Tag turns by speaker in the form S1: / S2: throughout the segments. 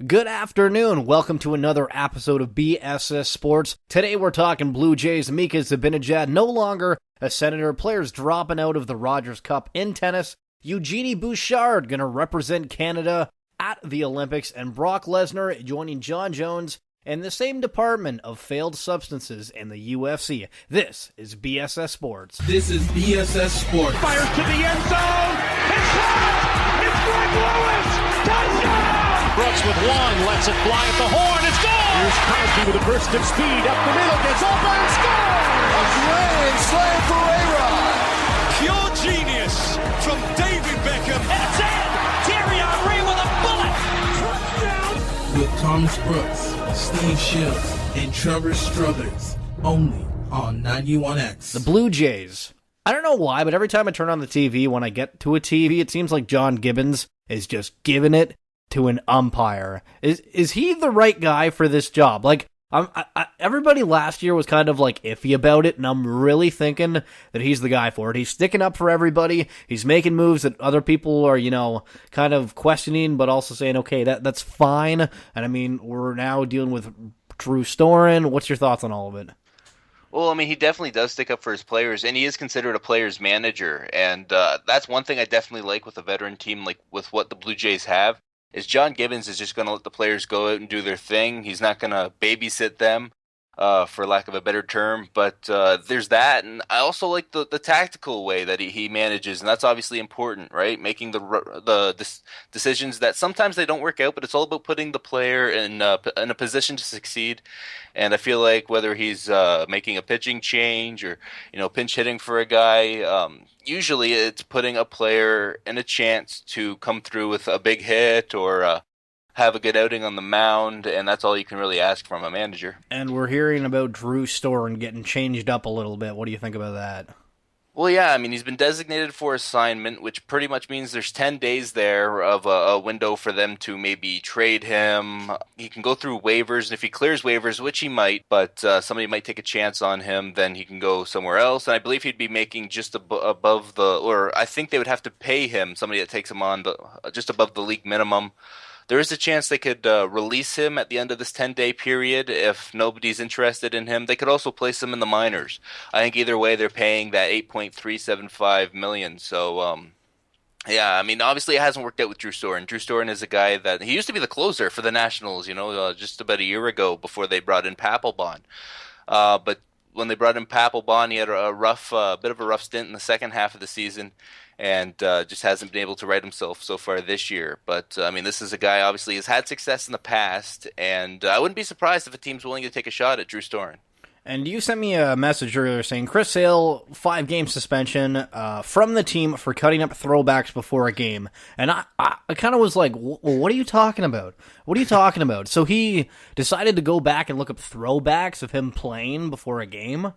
S1: Good afternoon. Welcome to another episode of BSS Sports. Today we're talking Blue Jays. Mika Zibanejad no longer a Senator. Players dropping out of the Rogers Cup in tennis. Eugenie Bouchard going to represent Canada at the Olympics. And Brock Lesnar joining John Jones in the same department of failed substances in the UFC. This is BSS Sports.
S2: This is BSS Sports.
S3: Fires to the end zone. It's shot. It's Greg Lewis. Touchdown.
S4: Brooks with one, lets it fly at the horn, it's gone!
S3: Here's Crosby with a burst of speed, up the middle, gets open, and scores!
S2: A grand slam for A-Rod.
S5: Pure genius from David Beckham.
S3: And it's in! Thierry Henry with a bullet! Touchdown!
S2: With Thomas Brooks, Steve Schill, and Trevor Struthers, only on 91X.
S1: The Blue Jays. I don't know why, but every time I turn on the TV, when I get to a TV, it seems like John Gibbons is just giving it to an umpire. Is he the right guy for this job? Like, everybody last year was kind of like iffy about it, and I'm really thinking that he's the guy for it. He's sticking up for everybody. He's making moves that other people are, kind of questioning, but also saying, okay, that's fine. And I mean, we're now dealing with Drew Storen. What's your thoughts on all of it?
S6: Well, I mean, he definitely does stick up for his players, and he is considered a player's manager. And that's one thing I definitely like with a veteran team, like with what the Blue Jays have. Is John Gibbons is just going to let the players go out and do their thing. He's not going to babysit them, for lack of a better term. But there's that, and I also like the tactical way that he manages, and that's obviously important, right? Making the decisions that sometimes they don't work out, but it's all about putting the player in a position to succeed. And I feel like whether he's making a pitching change or pinch hitting for a guy, usually it's putting a player in a chance to come through with a big hit or have a good outing on the mound, and that's all you can really ask from a manager.
S1: And we're hearing about Drew Storen getting changed up a little bit. What do you think about that?
S6: Well, yeah, I mean, he's been designated for assignment, which pretty much means there's 10 days there of a window for them to maybe trade him. He can go through waivers, and if he clears waivers, which he might, but somebody might take a chance on him, then he can go somewhere else. And I believe he'd be making just above or I think they would have to pay him, somebody that takes him on just above the league minimum. There is a chance they could release him at the end of this 10-day period if nobody's interested in him. They could also place him in the minors. I think either way they're paying that $8.375 million. So, yeah, I mean, obviously it hasn't worked out with Drew Storen. Drew Storen is a guy that he used to be the closer for the Nationals, just about a year ago before they brought in Papelbon. But when they brought in Papelbon, he had a bit of a rough stint in the second half of the season. And just hasn't been able to right himself so far this year. But, I mean, this is a guy, obviously, has had success in the past, and I wouldn't be surprised if a team's willing to take a shot at Drew Storen.
S1: And you sent me a message earlier saying Chris Sale, 5-game suspension from the team for cutting up throwbacks before a game. And I kind of was like, well, what are you talking about? What are you talking about? So he decided to go back and look up throwbacks of him playing before a game?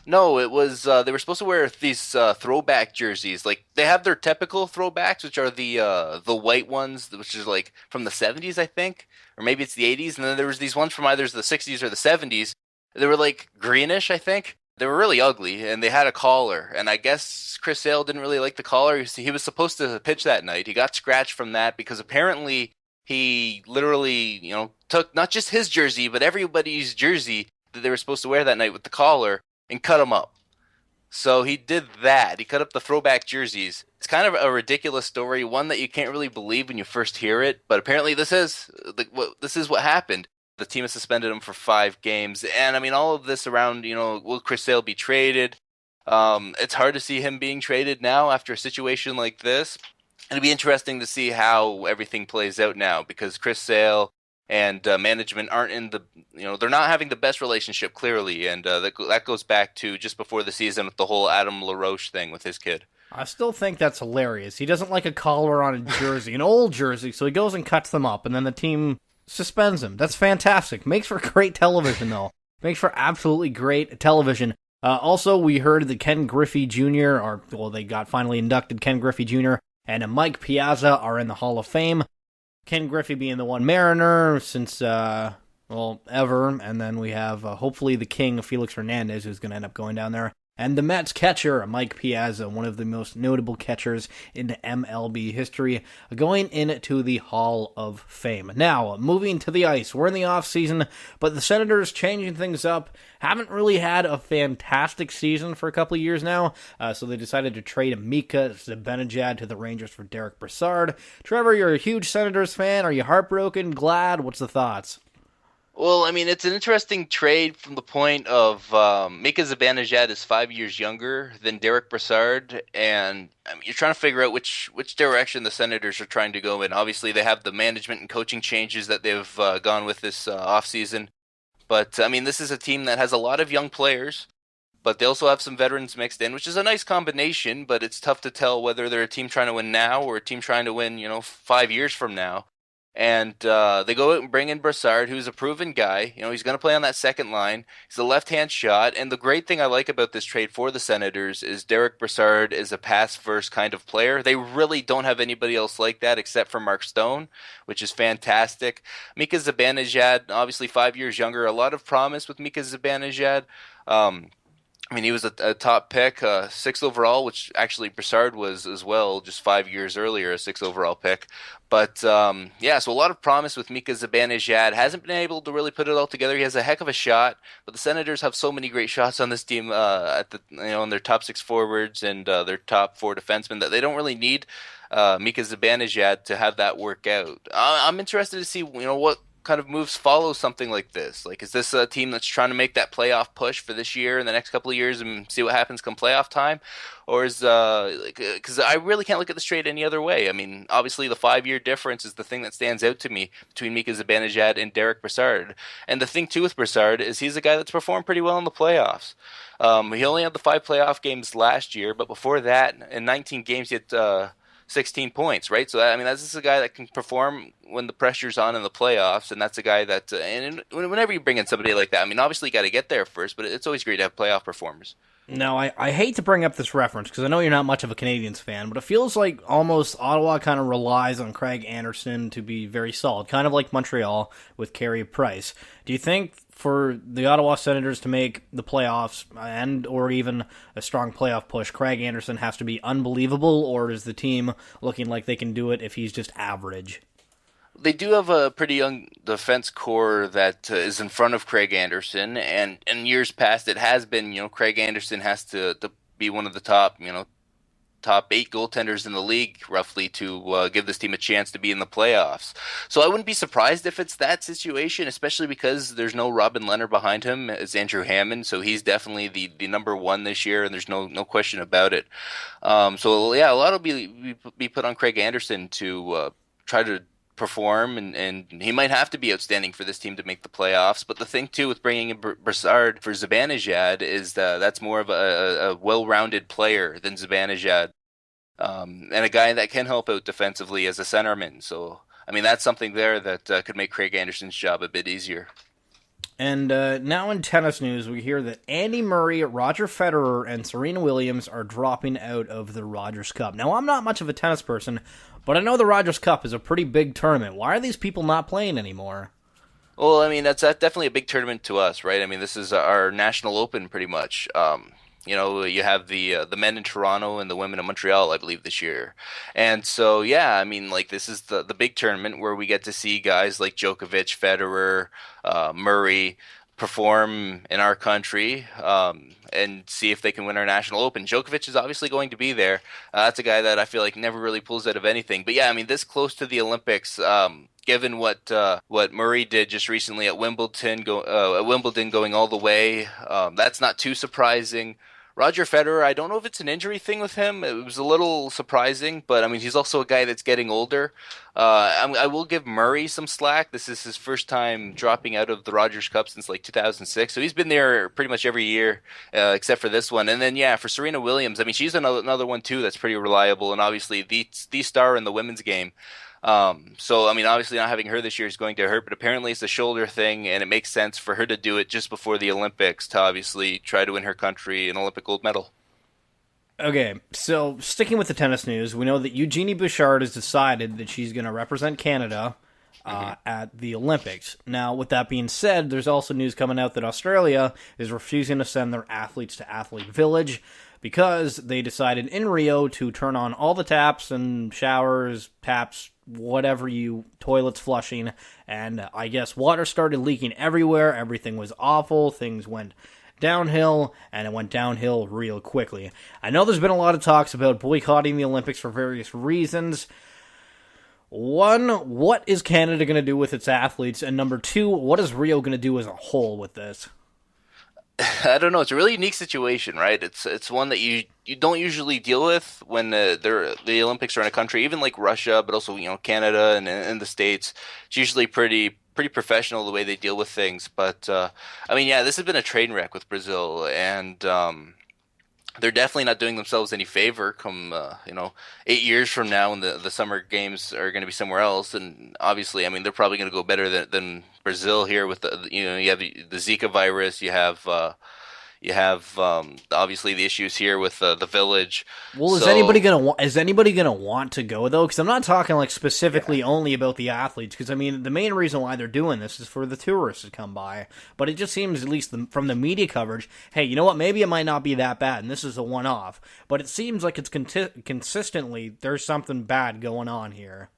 S6: No, it was they were supposed to wear these throwback jerseys. Like they have their typical throwbacks, which are the white ones, which is like from the 70s, I think, or maybe it's the 80s. And then there was these ones from either the 60s or the 70s. They were like greenish, I think. They were really ugly, and they had a collar. And I guess Chris Sale didn't really like the collar. He was supposed to pitch that night. He got scratched from that because apparently he literally, took not just his jersey, but everybody's jersey that they were supposed to wear that night with the collar, and cut them up. So he did that. He cut up the throwback jerseys. It's kind of a ridiculous story, one that you can't really believe when you first hear it, but apparently this is what happened. The team has suspended him for 5 games, and I mean, all of this around, will Chris Sale be traded? It's hard to see him being traded now after a situation like this. It'll be interesting to see how everything plays out now, because Chris Sale and management aren't in they're not having the best relationship, clearly, and that goes back to just before the season with the whole Adam LaRoche thing with his kid.
S1: I still think that's hilarious. He doesn't like a collar on a jersey, an old jersey, so he goes and cuts them up, and then the team suspends him. That's fantastic. Makes for great television, though. Makes for absolutely great television. Also, we heard that Ken Griffey Jr., they got finally inducted. Ken Griffey Jr. and Mike Piazza are in the Hall of Fame. Ken Griffey being the one Mariner since, ever. And then we have, hopefully, the king, Felix Hernandez, who's going to end up going down there. And the Mets catcher, Mike Piazza, one of the most notable catchers in MLB history, going into the Hall of Fame. Now, moving to the ice. We're in the offseason, but the Senators changing things up. Haven't really had a fantastic season for a couple of years now, so they decided to trade Mika Zibanejad to the Rangers for Derek Brassard. Trevor, you're a huge Senators fan. Are you heartbroken? Glad? What's the thoughts?
S6: Well, I mean, it's an interesting trade from the point of Mika Zibanejad is 5 years younger than Derek Brassard, and I mean, you're trying to figure out which direction the Senators are trying to go in. Obviously, they have the management and coaching changes that they've gone with this offseason, but I mean, this is a team that has a lot of young players, but they also have some veterans mixed in, which is a nice combination, but it's tough to tell whether they're a team trying to win now or a team trying to win, 5 years from now. And they go out and bring in Brassard, who's a proven guy. He's going to play on that second line. He's a left-hand shot. And the great thing I like about this trade for the Senators is Derek Brassard is a pass-first kind of player. They really don't have anybody else like that except for Mark Stone, which is fantastic. Mika Zibanejad, obviously 5 years younger. A lot of promise with Mika Zibanejad. I mean, he was a top pick, 6th overall, which actually Brassard was as well, just 5 years earlier, a 6th overall pick. But, so a lot of promise with Mika Zibanejad. Hasn't been able to really put it all together. He has a heck of a shot, but the Senators have so many great shots on this team in their top 6 forwards and their top 4 defensemen that they don't really need Mika Zibanejad to have that work out. I'm interested to see, what kind of moves follow something like this. Like, is this a team that's trying to make that playoff push for this year and the next couple of years and see what happens come playoff time? Or is because I really can't look at this trade any other way. I mean, obviously the 5-year difference is the thing that stands out to me between Mika Zibanejad and Derek Brassard. And the thing too with Brassard is he's a guy that's performed pretty well in the playoffs. He only had the 5 playoff games last year, but before that, in 19 games, he had 16 points, right? So, I mean, that's just a guy that can perform when the pressure's on in the playoffs, and that's a guy that, and whenever you bring in somebody like that, I mean, obviously you got to get there first, but it's always great to have playoff performers.
S1: Now, I hate to bring up this reference, because I know you're not much of a Canadiens fan, but it feels like almost Ottawa kind of relies on Craig Anderson to be very solid, kind of like Montreal with Carey Price. Do you think for the Ottawa Senators to make the playoffs and or even a strong playoff push, Craig Anderson has to be unbelievable, or is the team looking like they can do it if he's just average?
S6: They do have a pretty young defense core that is in front of Craig Anderson, and in years past it has been, Craig Anderson has to be one of the top 8 goaltenders in the league, roughly, to give this team a chance to be in the playoffs. So I wouldn't be surprised if it's that situation, especially because there's no Robin Lehner behind him. It's Andrew Hammond, so he's definitely the number 1 this year, and there's no question about it. A lot will be put on Craig Anderson to try to perform, and he might have to be outstanding for this team to make the playoffs. But the thing too with bringing in Brassard for Zibanejad is that's more of a well-rounded player than Zibanejad, and a guy that can help out defensively as a centerman. So I mean, that's something there that could make Craig Anderson's job a bit easier.
S1: And now in tennis news, we hear that Andy Murray, Roger Federer, and Serena Williams are dropping out of the Rogers Cup. Now, I'm not much of a tennis person, but I know the Rogers Cup is a pretty big tournament. Why are these people not playing anymore?
S6: Well, I mean, that's definitely a big tournament to us, right? I mean, this is our national open pretty much. You have the men in Toronto and the women in Montreal, I believe, this year. And so, I mean, like, this is the big tournament where we get to see guys like Djokovic, Federer, Murray perform in our country and see if they can win our national open. Djokovic is obviously going to be there. That's a guy that I feel like never really pulls out of anything. But I mean, this close to the Olympics, given what Murray did just recently at Wimbledon, going all the way, that's not too surprising. Roger Federer, I don't know if it's an injury thing with him. It was a little surprising, but I mean, he's also a guy that's getting older. I will give Murray some slack. This is his first time dropping out of the Rogers Cup since like 2006, so he's been there pretty much every year except for this one. And then for Serena Williams, I mean, she's another one too that's pretty reliable, and obviously the star in the women's game. So, I mean, obviously not having her this year is going to hurt, but apparently it's a shoulder thing, and it makes sense for her to do it just before the Olympics to obviously try to win her country an Olympic gold medal.
S1: Okay, so sticking with the tennis news, we know that Eugenie Bouchard has decided that she's going to represent Canada. at the Olympics. Now, with that being said, there's also news coming out that Australia is refusing to send their athletes to Athlete Village because they decided in Rio to turn on all the taps and showers, taps, whatever toilets flushing, and I guess water started leaking everywhere. Everything was awful. Things went downhill, and it went downhill real quickly. I know there's been a lot of talks about boycotting the Olympics for various reasons. One, what is Canada going to do with its athletes? And number two, what is Rio going to do as a whole with this?
S6: I don't know. It's a really unique situation, right? It's one that you don't usually deal with when the Olympics are in a country, even like Russia, but also Canada and the States. It's usually pretty professional the way they deal with things. But this has been a train wreck with Brazil, and they're definitely not doing themselves any favor come 8 years from now when the summer games are going to be somewhere else. And obviously, they're probably going to go better than Brazil here with you have the Zika virus, you have obviously the issues here with the village.
S1: Well, is anybody gonna want to go though? Because I'm not talking like specifically only about the athletes. Because the main reason why they're doing this is for the tourists to come by. But it just seems, at least from the media coverage, hey, you know what? Maybe it might not be that bad, and this is a one-off. But it seems like it's consistently there's something bad going on here.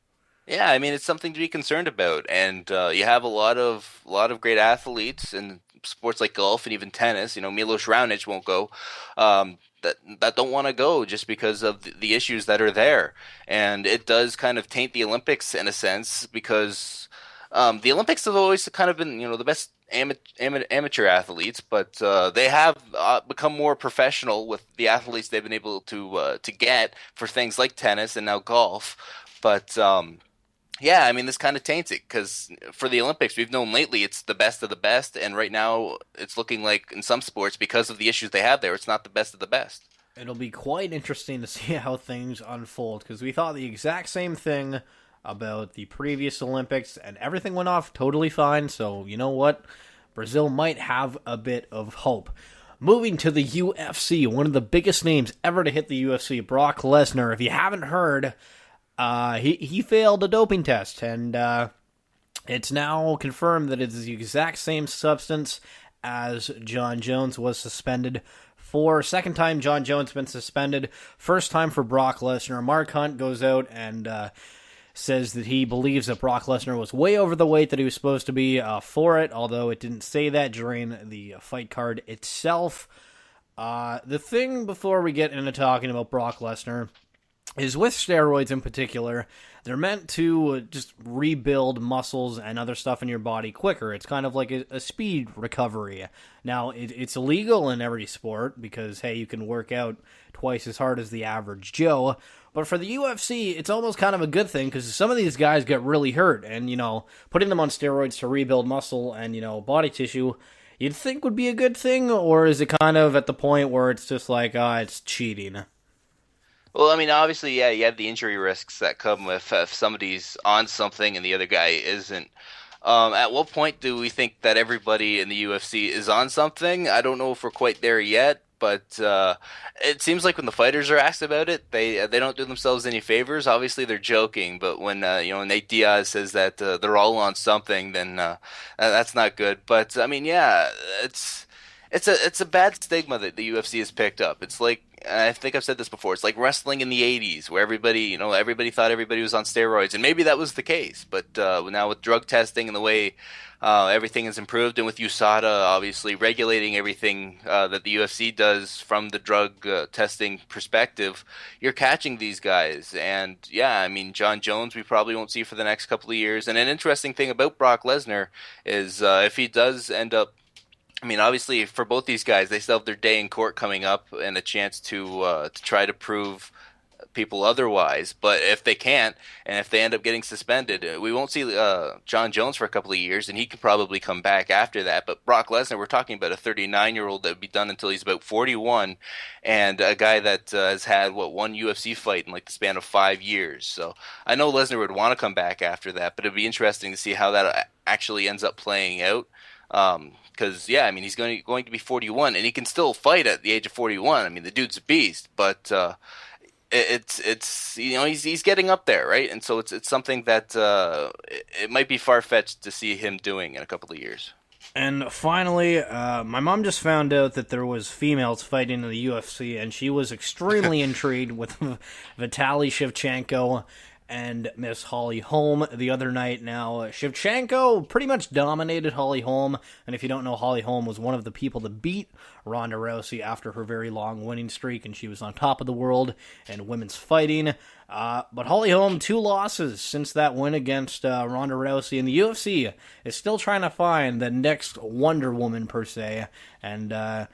S6: Yeah, it's something to be concerned about, and you have a lot of great athletes in sports like golf and even tennis. Milos Raonic won't go. That don't want to go just because of the issues that are there, and it does kind of taint the Olympics in a sense because the Olympics have always kind of been the best amateur athletes, but they have become more professional with the athletes they've been able to get for things like tennis and now golf, but. This kind of taints it because for the Olympics, we've known lately it's the best of the best, and right now it's looking like in some sports, because of the issues they have there, it's not the best of the best.
S1: It'll be quite interesting to see how things unfold because we thought the exact same thing about the previous Olympics, and everything went off totally fine, so you know what? Brazil might have a bit of hope. Moving to the UFC, one of the biggest names ever to hit the UFC, Brock Lesnar. If you haven't heard... He failed a doping test, and it's now confirmed that it's the exact same substance as John Jones was suspended for. Second time John Jones been suspended. First time for Brock Lesnar. Mark Hunt goes out and says that he believes that Brock Lesnar was way over the weight that he was supposed to be for it, although it didn't say that during the fight card itself. The thing before we get into talking about Brock Lesnar is with steroids in particular, they're meant to just rebuild muscles and other stuff in your body quicker. It's kind of like a speed recovery. Now, it's illegal in every sport because, hey, you can work out twice as hard as the average Joe. But for the UFC, it's almost kind of a good thing because some of these guys get really hurt. And, putting them on steroids to rebuild muscle and, body tissue, you'd think would be a good thing? Or is it kind of at the point where it's just like, it's cheating?
S6: Well, obviously, yeah, you have the injury risks that come with if somebody's on something and the other guy isn't. At what point do we think that everybody in the UFC is on something? I don't know if we're quite there yet, but it seems like when the fighters are asked about it, they don't do themselves any favors. Obviously, they're joking, but when Nate Diaz says that they're all on something, then that's not good. But it's a bad stigma that the UFC has picked up. It's like, I think I've said this before, it's like wrestling in the 80s where everybody thought everybody was on steroids, and maybe that was the case, but now with drug testing and the way everything has improved, and with USADA obviously regulating everything that the UFC does from the drug testing perspective, you're catching these guys. And John Jones we probably won't see for the next couple of years. And an interesting thing about Brock Lesnar is if he does end up, obviously, for both these guys, they still have their day in court coming up and a chance to try to prove people otherwise. But if they can't, and if they end up getting suspended, we won't see John Jones for a couple of years, and he could probably come back after that. But Brock Lesnar, we're talking about a 39-year-old that would be done until he's about 41, and a guy that has had, one UFC fight in like the span of 5 years. So I know Lesnar would want to come back after that, but it'd be interesting to see how that actually ends up playing out. Because he's going to be 41, and he can still fight at the age of 41. The dude's a beast, but it's he's getting up there, right? And so it's something that it might be far fetched to see him doing in a couple of years.
S1: And finally, my mom just found out that there was females fighting in the UFC, and she was extremely intrigued with Vitaly Shevchenko and Miss Holly Holm the other night. Now, Shevchenko pretty much dominated Holly Holm, and if you don't know, Holly Holm was one of the people to beat Ronda Rousey after her very long winning streak, and she was on top of the world in women's fighting. But Holly Holm, 2 losses since that win against Ronda Rousey, and the UFC is still trying to find the next Wonder Woman, per se, and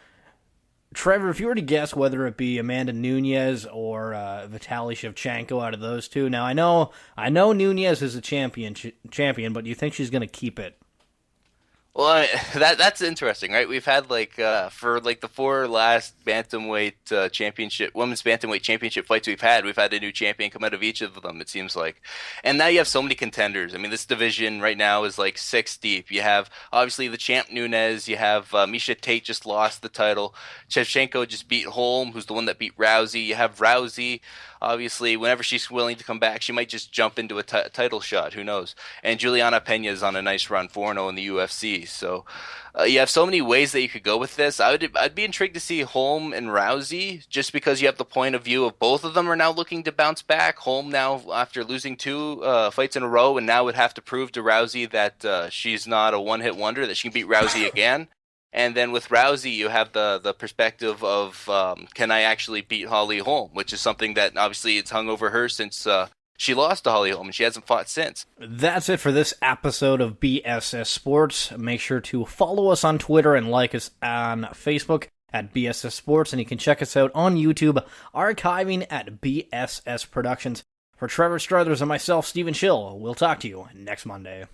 S1: Trevor, if you were to guess whether it be Amanda Nunes or Vitaly Shevchenko out of those two, now I know Nunes is a champion, but do you think she's going to keep it?
S6: Well, that's interesting, right? We've had for the 4 last bantamweight championship, women's bantamweight championship fights we've had a new champion come out of each of them. It seems like, and now you have so many contenders. I mean, this division right now is like 6 deep. You have obviously the champ Nunes. You have Miesha Tate just lost the title. Shevchenko just beat Holm, who's the one that beat Rousey. You have Rousey. Obviously, whenever she's willing to come back, she might just jump into a title shot. Who knows? And Juliana Pena is on a nice run, 4-0 in the UFC. So you have so many ways that you could go with this. I'd be intrigued to see Holm and Rousey, just because you have the point of view of both of them are now looking to bounce back. Holm now, after losing 2 fights in a row, and now would have to prove to Rousey that she's not a one-hit wonder, that she can beat Rousey again. And then with Rousey, you have the perspective of, can I actually beat Holly Holm, which is something that obviously it's hung over her since she lost to Holly Holm, and she hasn't fought since.
S1: That's it for this episode of BSS Sports. Make sure to follow us on Twitter and like us on Facebook at BSS Sports, and you can check us out on YouTube, archiving at BSS Productions. For Trevor Struthers and myself, Steven Schill, we'll talk to you next Monday.